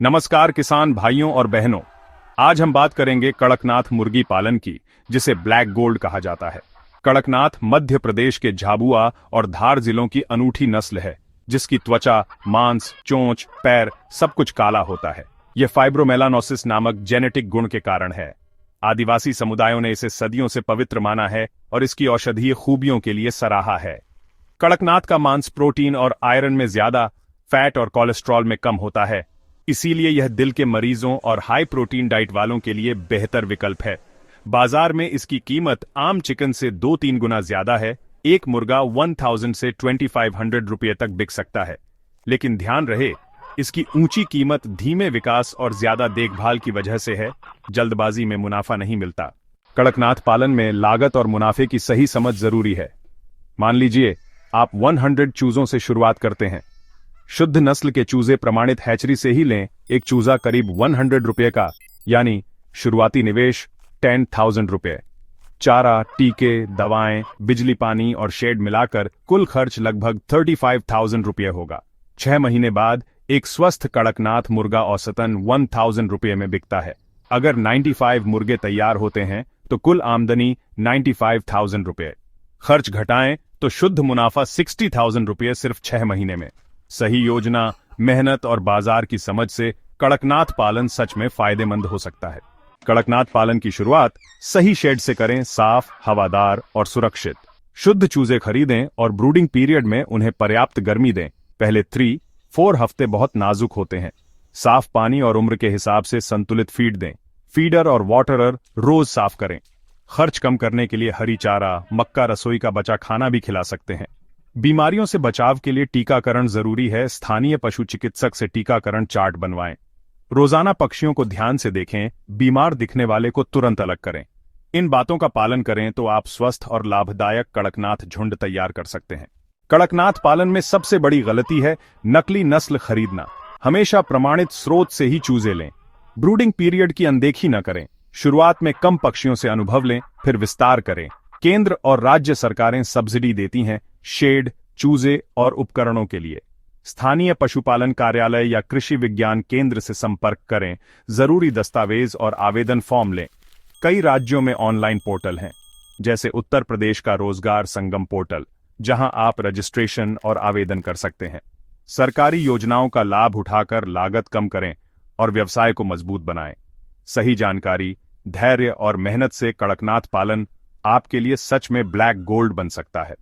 नमस्कार किसान भाइयों और बहनों। आज हम बात करेंगे कड़कनाथ मुर्गी पालन की, जिसे ब्लैक गोल्ड कहा जाता है। कड़कनाथ मध्य प्रदेश के झाबुआ और धार जिलों की अनूठी नस्ल है, जिसकी त्वचा, मांस, चोंच, पैर सब कुछ काला होता है। यह फाइब्रोमेलानोसिस नामक जेनेटिक गुण के कारण है। आदिवासी समुदायों ने इसे सदियों से पवित्र माना है और इसकी औषधीय खूबियों के लिए सराहा है। कड़कनाथ का मांस प्रोटीन और आयरन में ज्यादा, फैट और कोलेस्ट्रॉल में कम होता है। इसीलिए यह दिल के मरीजों और हाई प्रोटीन डाइट वालों के लिए बेहतर विकल्प है। बाजार में इसकी कीमत आम चिकन से 2-3 गुना ज्यादा है। एक मुर्गा 1000 से 2500 रुपये तक बिक सकता है। लेकिन ध्यान रहे, इसकी ऊंची कीमत धीमे विकास और ज्यादा देखभाल की वजह से है। जल्दबाजी में मुनाफा नहीं मिलता। कड़कनाथ पालन में लागत और मुनाफे की सही समझ जरूरी है। मान लीजिए आप 100 चूजों से शुरुआत करते हैं। शुद्ध नस्ल के चूजे प्रमाणित हैचरी से ही लें। एक चूजा करीब 100 रुपये का, यानी शुरुआती निवेश 10,000 रुपये। चारा, टीके, दवाएं, बिजली, पानी और शेड मिलाकर कुल खर्च लगभग 35,000 रुपये होगा। 6 महीने बाद एक स्वस्थ कड़कनाथ मुर्गा औसतन 1,000 रुपये में बिकता है। अगर 95 मुर्गे तैयार होते हैं तो कुल आमदनी 95,000 रुपये। खर्च घटाएं तो शुद्ध मुनाफा 60,000 रुपये सिर्फ 6 महीने में। सही योजना, मेहनत और बाजार की समझ से कड़कनाथ पालन सच में फायदेमंद हो सकता है। कड़कनाथ पालन की शुरुआत सही शेड से करें, साफ, हवादार और सुरक्षित। शुद्ध चूजे खरीदें और ब्रूडिंग पीरियड में उन्हें पर्याप्त गर्मी दें। पहले 3-4 हफ्ते बहुत नाजुक होते हैं। साफ पानी और उम्र के हिसाब से संतुलित फीड दें। फीडर और वाटरर रोज साफ करें। खर्च कम करने के लिए हरी चारा, मक्का, रसोई का बचा खाना भी खिला सकते हैं। बीमारियों से बचाव के लिए टीकाकरण जरूरी है। स्थानीय पशु चिकित्सक से टीकाकरण चार्ट बनवाएं। रोजाना पक्षियों को ध्यान से देखें। बीमार दिखने वाले को तुरंत अलग करें। इन बातों का पालन करें तो आप स्वस्थ और लाभदायक कड़कनाथ झुंड तैयार कर सकते हैं। कड़कनाथ पालन में सबसे बड़ी गलती है नकली नस्ल खरीदना। हमेशा प्रमाणित स्रोत से ही चूजे लें। ब्रूडिंग पीरियड की अनदेखी न करें। शुरुआत में कम पक्षियों से अनुभव लें, फिर विस्तार करें। केंद्र और राज्य सरकारें सब्सिडी देती हैं शेड, चूजे और उपकरणों के लिए। स्थानीय पशुपालन कार्यालय या कृषि विज्ञान केंद्र से संपर्क करें। जरूरी दस्तावेज और आवेदन फॉर्म लें। कई राज्यों में ऑनलाइन पोर्टल हैं, जैसे उत्तर प्रदेश का रोजगार संगम पोर्टल, जहां आप रजिस्ट्रेशन और आवेदन कर सकते हैं। सरकारी योजनाओं का लाभ उठाकर लागत कम करें और व्यवसाय को मजबूत बनाएं। सही जानकारी, धैर्य और मेहनत से कड़कनाथ पालन आपके लिए सच में ब्लैक गोल्ड बन सकता है।